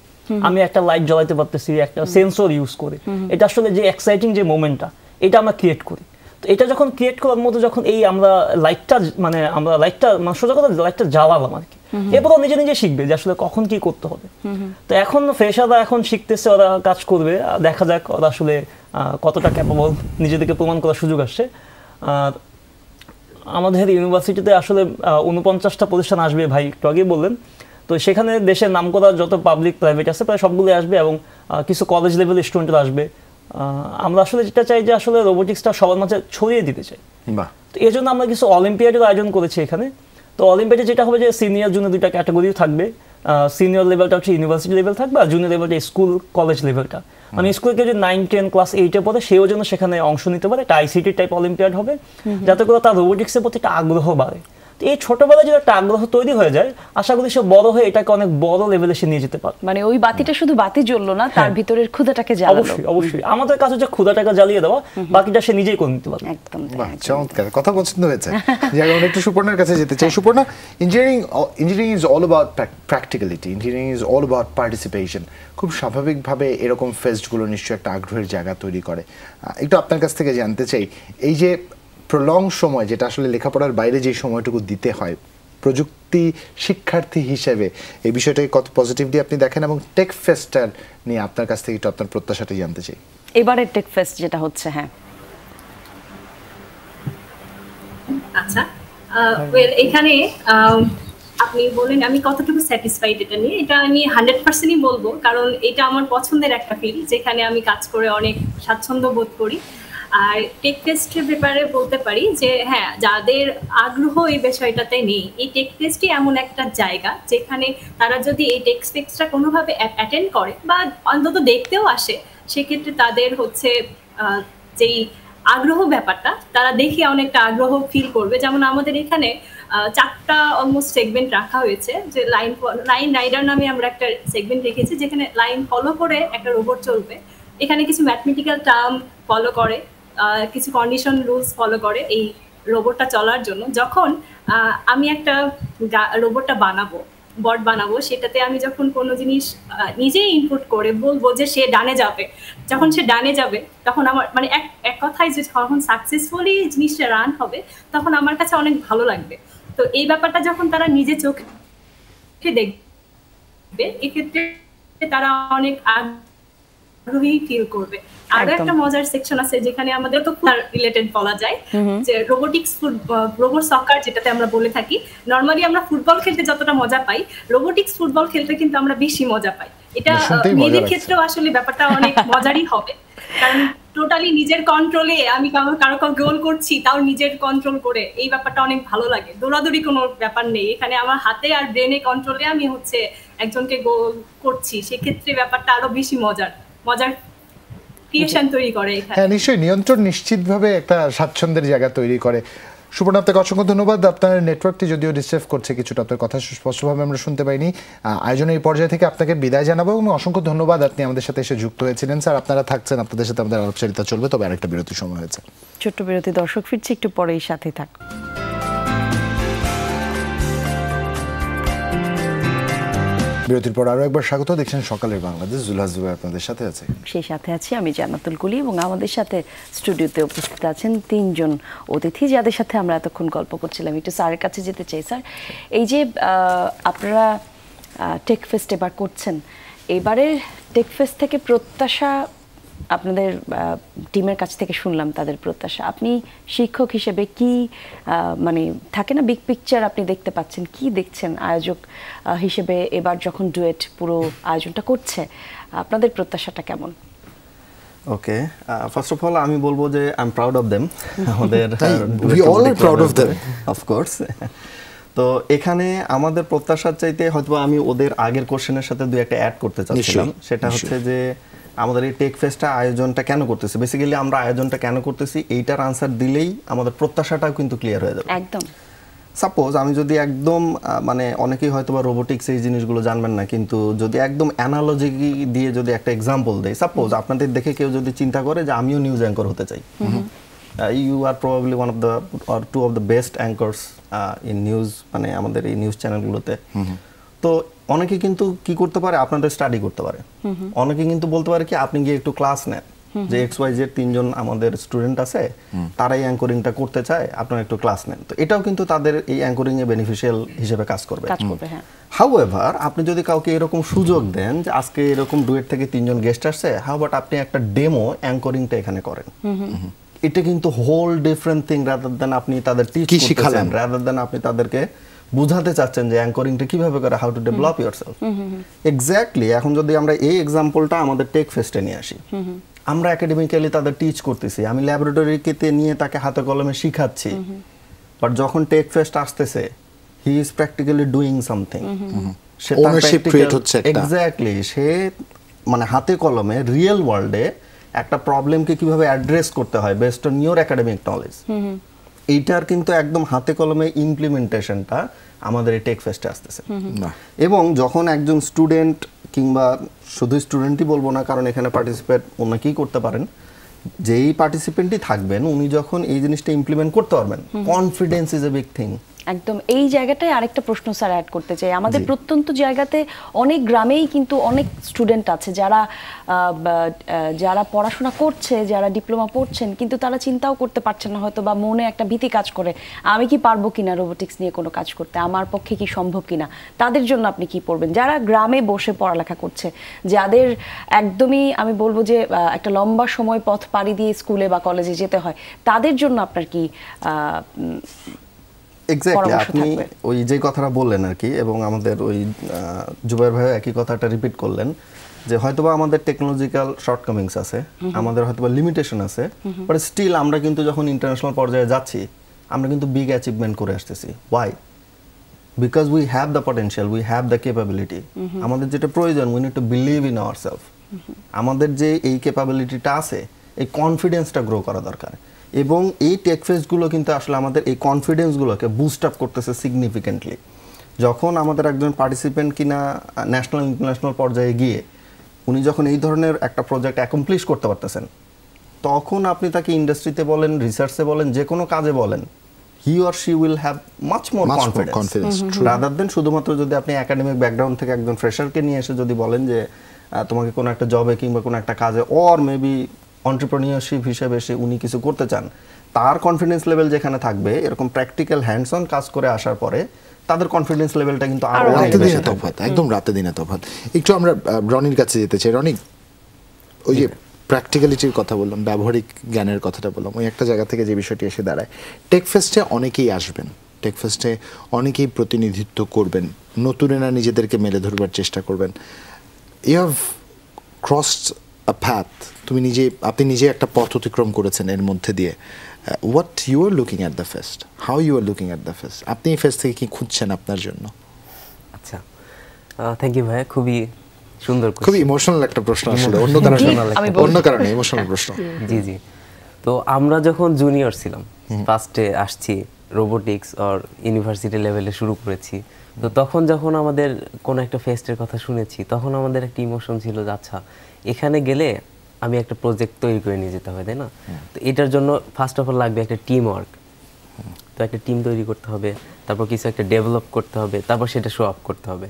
আমি একটা লাইট জ্বলাতে পারতেছি একটা সেন্সর ইউজ করে, এটা আসলে যে এক্সাইটিং যে মোমেন্টটা এটা আমরা ক্রিয়েট করি। তো এটা যখন ক্রিয়েট করার মতো যখন এই আমরা লাইটটা সোজা কথা লাইটটা জ্বালালাম আর কি, এরপর নিজে নিজে শিখবে যে আসলে কখন কি করতে হবে। তো এখন ফ্রেশাররা এখন শিখতেছে, ওরা কাজ করবে, দেখা যাক ওরা আসলে কতটা ক্যাপাবল, নিজেদেরকে প্রমাণ করার সুযোগ আসছে। আর আমাদের ইউনিভার্সিটিতে আসলে 49টা প্রতিষ্ঠান আসবে, ভাই একটু আগেই বললেন। তো সেখানে দেশের নাম করা যত পাবলিক প্রাইভেট আছে প্রায় সবগুলোই আসবে, এবং কিছু কলেজ লেভেল স্টুডেন্টরা আসবে। আমরা আসলে যেটা চাই যে আসলে রোবোটিক্সটা সবার মাঝে ছড়িয়ে দিতে চাই। তো এই জন্য আমরা কিছু অলিম্পিয়াডের আয়োজন করেছি এখানে। তো অলিম্পিয়াডে যেটা হবে যে সিনিয়র জুনিয়র দুইটা ক্যাটাগরিও থাকবে। সিনিয়র লেভেলটা হচ্ছে ইউনিভার্সিটি লেভেল থাকবে, আর জুনিয়র লেভেলটা স্কুল কলেজ লেভেলটা, মানে স্কুলে কেউ যদি 9, 10, ক্লাস 8-এ পড়ে সেও যেন সেখানে অংশ নিতে পারে। একটা আইসিটি টাইপ অলিম্পিয়াড হবে, যাতে করে তার রোবোটিক্সের প্রতি একটা আগ্রহ বাড়ে। এই ছোটবেলায় যদি একটা আগ্রহ তৈরি হয়ে যায়, আশা করি সে বড় হয়ে এটাকে অনেক বড় লেভেলে সে নিয়ে যেতে পারে। মানে ওই বাতিটা শুধু বাতি জ্বললো না, তার ভিতরের ক্ষুধাটাকে জ্বালালো। অবশ্যই অবশ্যই আমাদের কাছে যে ক্ষুধাটাকে জ্বালিয়ে দেওয়া, বাকিটা সে নিজেই করে নিতে পারবে। একদম চমৎকার কথা পছন্দ হয়েছে। যেমন একটু সুপর্ণার কাছে যেতে চাই। Suparna, engineering is all about practicality, engineering is all about participation. খুব স্বাভাবিকভাবে এরকম ফেস্টগুলো নিশ্চয়ই একটা আগ্রহের জায়গা তৈরি করে। একটু আপনার কাছ থেকে জানতে চাই, এই যে প্রলং সময়, যেটা আসলে লেখাপড়ার বাইরে যে সময়টুকু দিতে হয় প্রযুক্তি শিক্ষার্থী হিসেবে, এই বিষয়টাকে কত পজিটিভলি আপনি দেখেন, এবং টেক ফেস্টার নিয়ে আপনার কাছ থেকে একটু আপনার প্রত্যাশাটা জানতে চাই। এবারে টেক ফেস্ট যেটা হচ্ছে, হ্যাঁ আচ্ছা, এখানে আপনি বলেন আমি কতটুকু স্যাটিসফাইড এটা নিয়ে, এটা আমি 100%ই বলবো, কারণ এটা আমার পছন্দের একটা ফিল্ড যেখানে আমি কাজ করে অনেক স্বাচ্ছন্দ্য বোধ করি। আর টেক ফেস্টের ব্যাপারে বলতে পারি যে হ্যাঁ, যাদের আগ্রহ এই বিষয়টাতে নেই, এই টেক ফেস্টই এমন একটা জায়গা যেখানে তারা যদি এই টেক ফেস্টটা কোনোভাবে অ্যাটেন্ড করে বা অন্তত দেখতেও আসে, সেক্ষেত্রে তাদের হচ্ছে যেই আগ্রহ ব্যাপারটা, তারা দেখে অনেকটা আগ্রহ ফিল করবে। যেমন আমাদের এখানে 4টা অলমোস্ট সেগমেন্ট রাখা হয়েছে, যে লাইন রাইডার নামে আমরা একটা সেগমেন্ট রেখেছি, যেখানে লাইন ফলো করে একটা রোবট চলবে। এখানে কিছু ম্যাথমেটিক্যাল টার্ম ফলো করে, কিছু কন্ডিশন রুলস ফলো করে এই রোবটটা চলার জন্য। যখন আমি একটা রোবটটা বানাবো, বট বানাবো, সেটাতে আমি যখন কোনো জিনিস নিজেই ইনপুট করে বলবো যে সে ডানে যাবে, যখন সে ডানে যাবে তখন আমার মানে এক কথায় যে যখন সাকসেসফুলি জিনিসটা রান হবে, তখন আমার কাছে অনেক ভালো লাগবে। তো এই ব্যাপারটা যখন তারা নিজে চোখে দেখবে, এক্ষেত্রে তারা অনেক আগ্রহী ফিল করবে। আরো একটা মজার সেকশন আছে যেখানে আমাদের তো রিলেটেড বলা যায়, যে রোবোটিক্স রোবট সকার যেটাতে আমরা বলে থাকি। নরমালি আমরা ফুটবল খেলতে যতটা মজা পাই, রোবোটিক্স ফুটবল খেলতে কিন্তু আমরা বেশি মজা পাই। এটা মেয়েদের ক্ষেত্রেও আসলে ব্যাপারটা অনেক মজারই হবে, কারণ টোটালি নিজের কন্ট্রোলে আমি কারো গোল করছি, তাও নিজের কন্ট্রোল করে, এই ব্যাপারটা অনেক ভালো লাগে। দৌড়াদৌড়ি কোনো ব্যাপার নেই এখানে, আমার হাতে আর ব্রেনে কন্ট্রোলে আমি হচ্ছে একজনকে গোল করছি, সেক্ষেত্রে ব্যাপারটা আরো বেশি মজার ক্রিয়েশন তৈরি করে এখানে। হ্যাঁ, নিশ্চয়ই নিয়ন্ত্রণ নিশ্চিতভাবে একটা স্বাচ্ছন্দ্যের জায়গা তৈরি করে। সুপর্ণা, আপনাকে অসংখ্য ধন্যবাদ। আপনার নেটওয়ার্কটি যদিও ডিস্টার্ব করছে কিছুটা, আপনার কথা সুস্পষ্টভাবে আমরা শুনতে পাইনি। আয়োজনের এই পর্যায়ে থেকে আপনাকে বিদায় জানাবো, এবং অসংখ্য ধন্যবাদ আপনি আমাদের সাথে এসে যুক্ত হয়েছিলেন। স্যার, আপনারা থাকছেন, আপনাদের সাথে আমাদের আলাপচারিতা চলবে, তবে আরেকটা বিরতির সময় হয়েছে। ছোট্ট বিরতি, দর্শক ফিরছি একটু পরেই, সাথে থাক। বিরতির পর আরো একবার স্বাগত। দেখছেন সকালের বাংলাদেশ, জুলহাস জুবাই আপনাদের সাথে আছে। সেই সাথে আছি আমি জান্নাতুল কুলি, এবং আমাদের সাথে স্টুডিওতে উপস্থিত আছেন 3 জন অতিথি, যাদের সাথে আমরা এতক্ষণ গল্প করছিলাম। একটু স্যারের কাছে যেতে চাই। স্যার, এই যে আপনারা টেক ফেস্ট এবার করছেন, এবারের টেক ফেস্ট থেকে প্রত্যাশা, আপনাদের টিমের কাছ থেকে শুনলাম তাদের প্রত্যাশা, আপনি শিক্ষক হিসেবে কি মানে থাকে না বিগ পিকচার আপনি দেখতে পাচ্ছেন, কি দেখছেন আয়োজক হিসেবে এবার যখন ডুয়েট পুরো আয়োজনটা করছে, আপনাদের প্রত্যাশাটা কেমন? ওকে, ফার্স্ট অফ অল আমি বলবো যে I am proud of them. আমাদের we all are proud of them, of course. তো এখানে আমাদের প্রত্যাশার চাইতে হয়তো আমি ওদের আগের কোশ্চেনের সাথে দুই একটা অ্যাড করতে চাচ্ছিলাম। সেটা হচ্ছে যে আমাদের এই টেক ফেস্টটা আয়োজনটা কেন করতেছি, বেসিক্যালি আমরা আয়োজনটা কেন করতেছি এইটার আনসার দিলেই আমাদের প্রত্যাশাটাও কিন্তু ক্লিয়ার হয়ে যাবে। একদম। সাপোজ আমি যদি একদম মানে অনেকেই হয়তো বা রোবোটিক্স এই জিনিসগুলো জানবেন না, কিন্তু যদি একদম অ্যানালজি দিয়ে যদি একটা এক্সাম্পল দেই, সাপোজ আপনাদের দেখে কেউ যদি চিন্তা করে যে আমিও নিউজ অ্যাঙ্কর হতে চাই, you are probably one of the or two of the best anchors in news, মানে আমাদের এই নিউজ চ্যানেলগুলোতে। তো অনেকে কিন্তু কি করতে পারে, আপনাদের স্টাডি করতে পারে। অনেকে কিন্তু বলতে পারে কি আপনি গিয়ে একটু ক্লাস নেন, যে XYZ 3 জন আমাদের স্টুডেন্ট আছে, তারাই অ্যাঙ্করিংটা করতে চায়, আপনারা একটু ক্লাস নেন। তো এটাও কিন্তু তাদের এই অ্যাঙ্করিং এ বেনিফিশিয়াল হিসেবে কাজ করবে। হাউএভার আপনি যদি কাউকে এরকম সুযোগ দেন যে আজকে এরকম ডুয়েট থেকে 3 জন গেস্ট আসছে, হাউ বাট আপনি একটা ডেমো অ্যাঙ্করিংটা এখানে করেন, এটা কিন্তু whole different thing rather than আপনি তাদের টিচ করতেছেন, রাদার দেন আপনি তাদেরকে বুঝাতে চাচ্ছেন যে অ্যাঙ্করিংটা কিভাবে করে, how to develop yourself. Exactly এখন যদি আমরা এই এক্সাম্পলটা আমাদের টেক ফেস্টে নিয়ে আসি, আমরা একাডেমিক্যালি তাদের টিচ করতেছি, আমি ল্যাবরেটরিতে নিয়ে তাকে হাতে কলমে শিখাচ্ছি, বাট যখন টেক ফেস্ট আসতেছে he is practically doing something, say ownership create হচ্ছে একটা। এক্স্যাক্টলি, সে মানে হাতে কলমে রিয়েল ওয়ার্ল্ডে একটা প্রবলেমকে কিভাবে অ্যাড্রেস করতে হয় based on your academic knowledge, এইটার কিন্তু একদম হাতে কলমে ইমপ্লিমেন্টেশনটা আমাদের এই টেক ফেস্টে আসতেছে। এবং যখন একজন স্টুডেন্ট, কিংবা শুধু স্টুডেন্টই বলবো না, কারণ এখানে পার্টিসিপেট অনেকেই করতে পারেন, যেই পার্টিসিপেন্টই থাকবেন উনি যখন এই জিনিসটা ইমপ্লিমেন্ট করতে পারবেন, confidence is a big thing. একদম এই জায়গাটায় আরেকটা প্রশ্ন স্যার অ্যাড করতে চাই। আমাদের প্রত্যন্ত জায়গাতে অনেক গ্রামেই কিন্তু অনেক স্টুডেন্ট আছে যারা পড়াশোনা করছে, যারা ডিপ্লোমা পড়ছেন, কিন্তু তারা চিন্তাও করতে পারছেন না, হয়তো বা মনে একটা ভীতি কাজ করে, আমি কি পারবো কিনা রোবোটিক্স নিয়ে কোনো কাজ করতে, আমার পক্ষে কি সম্ভব কিনা। তাদের জন্য আপনি কি করবেন, যারা গ্রামে বসে পড়ালেখা করছে, যাদের একদমই আমি বলবো যে একটা লম্বা সময় পথ পাড়ি দিয়ে স্কুলে বা কলেজে যেতে হয়, তাদের জন্য আপনার কি এক্স্যাক্টলি আপনি ওই যে কথাটা বললেন আর কি, এবং আমাদের ওই জুবাইর ভাই একই কথাটা রিপিট করলেন, যে হয়তোবা আমাদের টেকনোলজিক্যাল শর্টকামিংস আছে, আমাদের হয়তোবা লিমিটেশন আছে, বাট স্টিল আমরা কিন্তু যখন ইন্টারন্যাশনাল পর্যায়ে যাচ্ছি আমরা কিন্তু বিগ অ্যাচিভমেন্ট করে আসতেছি। Why? Because we have the potential, we have the capability. আমাদের যেটা প্রয়োজন, we need to believe in ourselves. আমাদের যে এই ক্যাপাবিলিটিটা আছে, এই কনফিডেন্সটা গ্রো করা দরকার। এবং এই টেক ফেস্টগুলো কিন্তু আসলে আমাদের এই কনফিডেন্সগুলোকে বুস্ট আপ করতেছে সিগনিফিকেন্টলি। যখন আমাদের একজন পার্টিসিপেন্ট কিনা ন্যাশনাল ইন্টারন্যাশনাল পর্যায়ে গিয়ে উনি যখন এই ধরনের একটা প্রজেক্ট অ্যাকমপ্লিশ করতে পারতেছেন, তখন আপনি তাকে ইন্ডাস্ট্রিতে বলেন, রিসার্চে বলেন, যে কোনো কাজে বলেন, he or she will have much more confidence rather than শুধুমাত্র যদি আপনি একাডেমিক ব্যাকগ্রাউন্ড থেকে একজন ফ্রেশারকে নিয়ে এসে যদি বলেন যে তোমাকে কোনো একটা জবে কিংবা কোনো একটা কাজে অর মেবি এন্টারপ্রেনিয়রশিপ হিসেবে সে উনি কিছু করতে চান, তার কনফিডেন্স লেভেল যেখানে থাকবে, এরকম প্র্যাকটিক্যাল হ্যান্ডস অন কাজ করে আসার পরে তাদের কনফিডেন্স লেভেলটা কিন্তু আরো দিনে তফাৎ, একদম রাতে দিনে তফাৎ। একটু আমরা রনির কাছে যেতে চাই। রনি, ওই যে প্র্যাকটিক্যালিটির কথা বললাম, ব্যবহারিক জ্ঞানের কথাটা বললাম, ওই একটা জায়গা থেকে যে বিষয়টি এসে দাঁড়ায়, টেক ফেস্টে অনেকেই আসবেন, টেক ফেস্টে অনেকেই প্রতিনিধিত্ব করবেন, নতুনেরা নিজেদেরকে মেলে ধরবার চেষ্টা করবেন। You have crossed a path, আপনি নিজে একটা পথ অতিক্রম করেছেন এর মধ্যে দিয়ে। What you are looking at the fest, how you are looking at the fest, আপনি এই ফেস্ট থেকে কি খুঁজছেন আপনার জন্য? আচ্ছা, থ্যাংক ইউ ভাই, খুবই সুন্দর, খুবই ইমোশনাল একটা প্রশ্ন, আসলে অন্য কারণে ইমোশনাল প্রশ্ন। জি জি। তো আমরা যখন জুনিয়র ছিলাম, ফার্স্টে আসছি, রোবোটিক্স আর ইউনিভার্সিটি লেভেলে শুরু করেছি, তো তখন যখন আমাদের কোনো একটা ফেস্টের কথা শুনেছি, তখন আমাদের একটা ইমোশন ছিল যে আচ্ছা, এখানে গেলে আমি একটা প্রজেক্ট তৈরি করে নিয়ে যেতে হবে, তাই না? তো এটার জন্য ফার্স্ট অফ অল লাগবে একটা টিম ওয়ার্ক। তো একটা টিম তৈরি করতে হবে, তারপর কিছু একটা ডেভেলপ করতে হবে, তারপর সেটা শো আপ করতে হবে।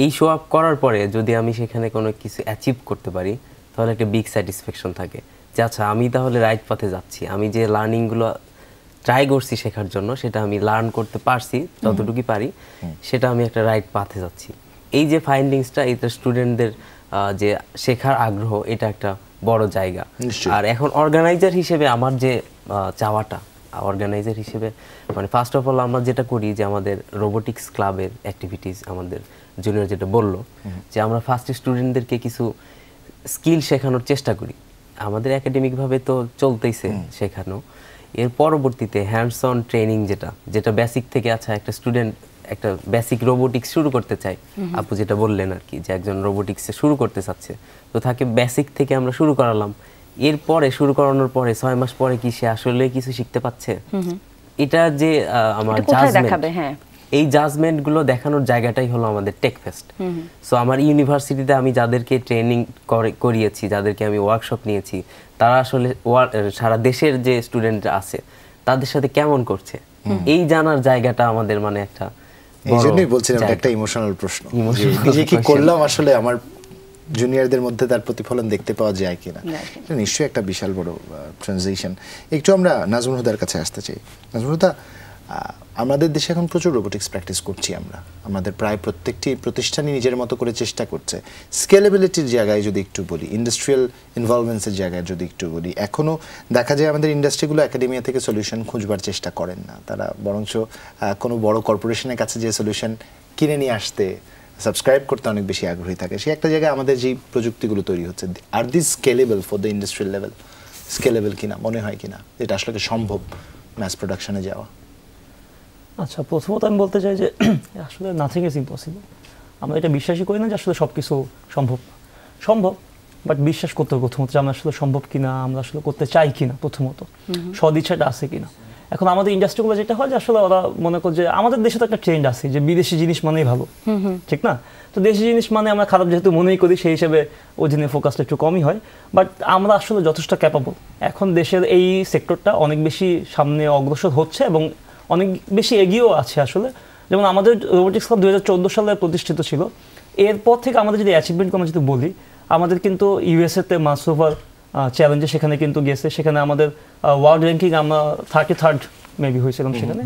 এই শো আপ করার পরে যদি আমি সেখানে কোনো কিছু অ্যাচিভ করতে পারি, তাহলে একটা বিগ স্যাটিসফ্যাকশন থাকে যে আচ্ছা, আমি তাহলে রাইট পথে যাচ্ছি, আমি যে লার্নিংগুলো ট্রাই করছি শেখার জন্য, সেটা আমি লার্ন করতে পারছি যতটুকু পারি, সেটা আমি একটা রাইট পাথে যাচ্ছি। এই যে ফাইন্ডিংসটা, এটা স্টুডেন্টদের যে শেখার আগ্রহ, এটা একটা বড় জায়গা। আর এখন অর্গানাইজার হিসেবে আমার যে চাওয়াটা, অর্গানাইজার হিসেবে মানে ফার্স্ট অফ অল আমরা যেটা করি যে আমাদের রোবোটিক্স ক্লাবের অ্যাক্টিভিটিস, আমাদের জুনিয়র যেটা বললো যে আমরা ফার্স্ট স্টুডেন্টদেরকে কিছু স্কিল শেখানোর চেষ্টা করি। আমাদের একাডেমিকভাবে তো চলতেইছে শেখানো, এর পরবর্তীতে হ্যান্ডস অন ট্রেনিং, যেটা বেসিক থেকে, আচ্ছা একটা স্টুডেন্ট একটা বেসিক রোবোটিক্স শুরু করতে চাই, আপু যেটা বললেন আর কি, যে একজন রোবোটিক্সে শুরু করতে চাচ্ছে, তো তাকে বেসিক থেকে আমরা শুরু করালাম। এরপরে শুরু করানোর পরে 6 মাস পরে কি সে আসলে কিছু শিখতে পাচ্ছে? এটা যে আমার জাজমেন্ট, হ্যাঁ, এই জাজমেন্ট গুলো দেখানোর জায়গাটাই হলো আমাদের টেক ফেস্ট। সো আমার ইউনিভার্সিটিতে আমি যাদেরকে ট্রেনিং করিয়েছি, যাদেরকে আমি ওয়ার্কশপ নিয়েছি, তারা আসলে সারা দেশের যে স্টুডেন্টরা আছে তাদের সাথে কেমন করছে এই জানার জায়গাটা আমাদের মানে একটা, এই জন্যই বলছিলাম একটা ইমোশনাল প্রশ্ন, নিজে কি করলাম আসলে আমার জুনিয়রদের মধ্যে তার প্রতিফলন দেখতে পাওয়া যায় কিনা, এটা নিশ্চয়ই একটা বিশাল বড় ট্রানজিশন। একটু আমরা নাজমুল হুদার কাছে আসতে চাই। নাজমুল হুদা, আমাদের দেশে এখন প্রচুর রোবোটিক্স প্র্যাকটিস করছি আমরা, আমাদের প্রায় প্রত্যেকটি প্রতিষ্ঠানই নিজের মতো করে চেষ্টা করছে। স্কেলেবিলিটির জায়গায় যদি একটু বলি, ইন্ডাস্ট্রিয়াল ইনভলভমেন্টসের জায়গায় যদি একটু বলি, এখনও দেখা যায় আমাদের ইন্ডাস্ট্রিগুলো একাডেমিয়া থেকে সলিউশন খুঁজবার চেষ্টা করেন না, তারা বরঞ্চ কোনো বড় কর্পোরেশনের কাছে যে সলিউশন কিনে নিয়ে আসতে, সাবস্ক্রাইব করতে অনেক বেশি আগ্রহী থাকে। সেই একটা জায়গায় আমাদের যেই প্রযুক্তিগুলো তৈরি হচ্ছে, আর this scalable for the industrial level, scalable কিনা মনে হয় কিনা, এটা আসলে সম্ভব ম্যাস প্রোডাকশনে যাওয়া? আচ্ছা, প্রথমত আমি বলতে চাই যে আসলে নাথিং ইজ ইম্পসিবল। আমরা এটা বিশ্বাসই করি না যে আসলে সব কিছু সম্ভব, বাট বিশ্বাস করতে হবে প্রথমত যে আমরা আসলে সম্ভব কিনা, আমরা আসলে করতে চাই কিনা, প্রথমত সদিচ্ছাটা আছে কিনা। এখন আমাদের ইন্ডাস্ট্রিগুলো যেটা হয় যে আসলে ওরা মনে করে যে আমাদের দেশে তো একটা ট্রেন্ড আছে যে বিদেশি জিনিস মানেই ভালো, ঠিক না? তো দেশি জিনিস মানে আমরা খারাপ যেহেতু মনেই করি, সেই হিসেবে ওই দিনে ফোকাসটা একটু কমই হয়। বাট আমরা আসলে যথেষ্ট ক্যাপাবল। এখন দেশের এই সেক্টরটা অনেক বেশি সামনে অগ্রসর হচ্ছে এবং অনেক বেশি এগিয়েও আছে আসলে। যেমন আমাদের রোবোটিক্স ক্লাব 2014 সালে প্রতিষ্ঠিত ছিল। এরপর থেকে আমাদের যদি অ্যাচিভমেন্ট আমরা যদি বলি, আমাদের কিন্তু ইউএসএতে মাসওভার চ্যালেঞ্জে সেখানে কিন্তু গেছে, সেখানে আমাদের ওয়ার্ল্ড র্যাঙ্কিং আমরা 33rd মেবি হয়েছিলাম সেখানে।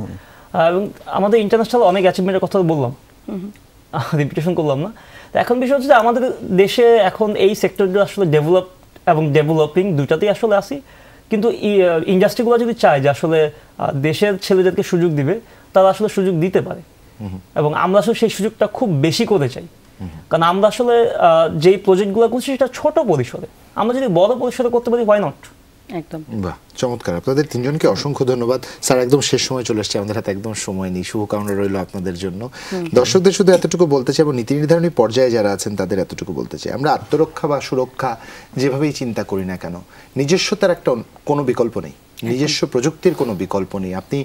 এবং আমাদের ইন্টারন্যাশনাল অনেক অ্যাচিভমেন্টের কথা বললাম, রিপিটেশন করলাম না। তো এখন বিষয় হচ্ছে যে আমাদের দেশে এখন এই সেক্টরগুলো আসলে ডেভেলপ এবং ডেভেলপিং দুইটাতেই আসলে আসি। কিন্তু ইন্ডাস্ট্রিগুলো যদি চায় যে আসলে দেশের ছেলেদেরকে সুযোগ দিবে, তারা আসলে সুযোগ দিতে পারে এবং আমরা আসলে সেই সুযোগটা খুব বেশি করে চাই। কারণ আমরা আসলে যেই প্রজেক্টগুলো করছি সেটা ছোট পরিসরে, আমরা যদি বড় পরিসরে করতে পারি, হোয়াই নট। একদম বাহ, চমৎকার। আপনাদের তিনজনকে অসংখ্য ধন্যবাদ। স্যার, একদম শেষ সময় চলে আসছে, আমাদের হাতে একদম সময় নেই। শুভকামনা রইল আপনাদের জন্য। দর্শকদের শুধু এতটুকু বলতে চাই এবং নীতি নির্ধারণী পর্যায়ে যারা আছেন তাদের এতটুকু বলতে চাই, আমরা আত্মরক্ষা বা সুরক্ষা যেভাবেই চিন্তা করি না কেন, নিজস্বতার একটা কোনো বিকল্প নেই, নিজস্ব প্রযুক্তির কোনো বিকল্প নেই। আপনি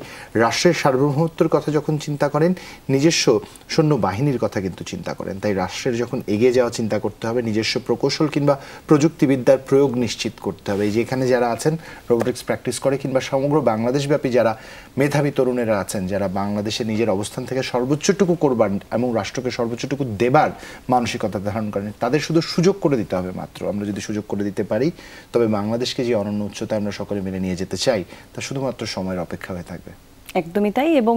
রাষ্ট্রের সার্বভৌমত্বের কথা যখন চিন্তা করেন, নিজস্ব সৈন্য বাহিনীর কথা কিন্তু চিন্তা করেন। তাই রাষ্ট্রের যখন এগিয়ে যাওয়া চিন্তা করতে হবে, নিজস্ব প্রকৌশল কিংবা প্রযুক্তিবিদ্যার প্রয়োগ নিশ্চিত করতে হবে। এই যে এখানে যারা আছেন রোবোটিক্স প্র্যাকটিস করে, কিংবা সমগ্র বাংলাদেশব্যাপী যারা মেধাবী তরুণেরা আছেন, যারা বাংলাদেশে নিজের অবস্থান থেকে সর্বোচ্চটুকু করবার এবং রাষ্ট্রকে সর্বোচ্চটুকু দেবার মানসিকতা ধারণ করেন, তাদের শুধু সুযোগ করে দিতে হবে মাত্র। আমরা যদি সুযোগ করে দিতে পারি, তবে বাংলাদেশকে যে অনন্য উচ্চতায় আমরা সকলে মিলে নিয়ে যেতে চাই, তা শুধুমাত্র সময়ের অপেক্ষা হয়ে থাকবে। একদমই তাই। এবং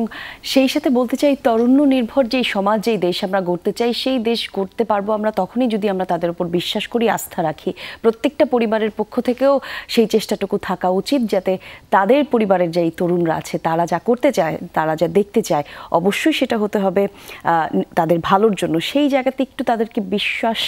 সেই সাথে বলতে চাই, তরুণ নির্ভর যেই সমাজ, যেই দেশ আমরা গড়তে চাই, সেই দেশ গড়তে পারবো আমরা তখনই যদি আমরা তাদের উপর বিশ্বাস করি, আস্থা রাখি। প্রত্যেকটা পরিবারের পক্ষ থেকেও সেই চেষ্টাটুকু থাকা উচিত, যাতে তাদের পরিবারের যেই তরুণরা আছে তারা যা করতে চায়, তারা যা দেখতে চায়, অবশ্যই সেটা হতে হবে তাদের ভালোর জন্য। সেই জায়গাতে একটু তাদেরকে বিশ্বাস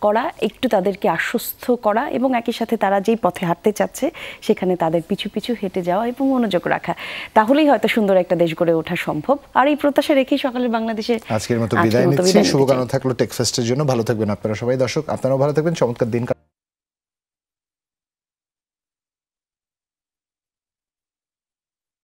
করা, একটু তাদেরকে আশ্বস্ত করা এবং একই সাথে তারা যেই পথে হাঁটতে চাচ্ছে সেখানে তাদের পিছু পিছু হেঁটে যাওয়া এবং মনোযোগ রাখা, তাহলেই হয়তো সুন্দর একটা দেশ গড়ে ওঠা সম্ভব। আর এই প্রত্যাশা রেখেই সকালের বাংলাদেশে আজকের মতো বিদায় নিচ্ছি। শুভকামনা থাকলো টেক ফেস্টের জন্য। ভালো থাকবেন আপনারা সবাই। দর্শক, আপনারাও ভালো থাকবেন। চমৎকার দিন।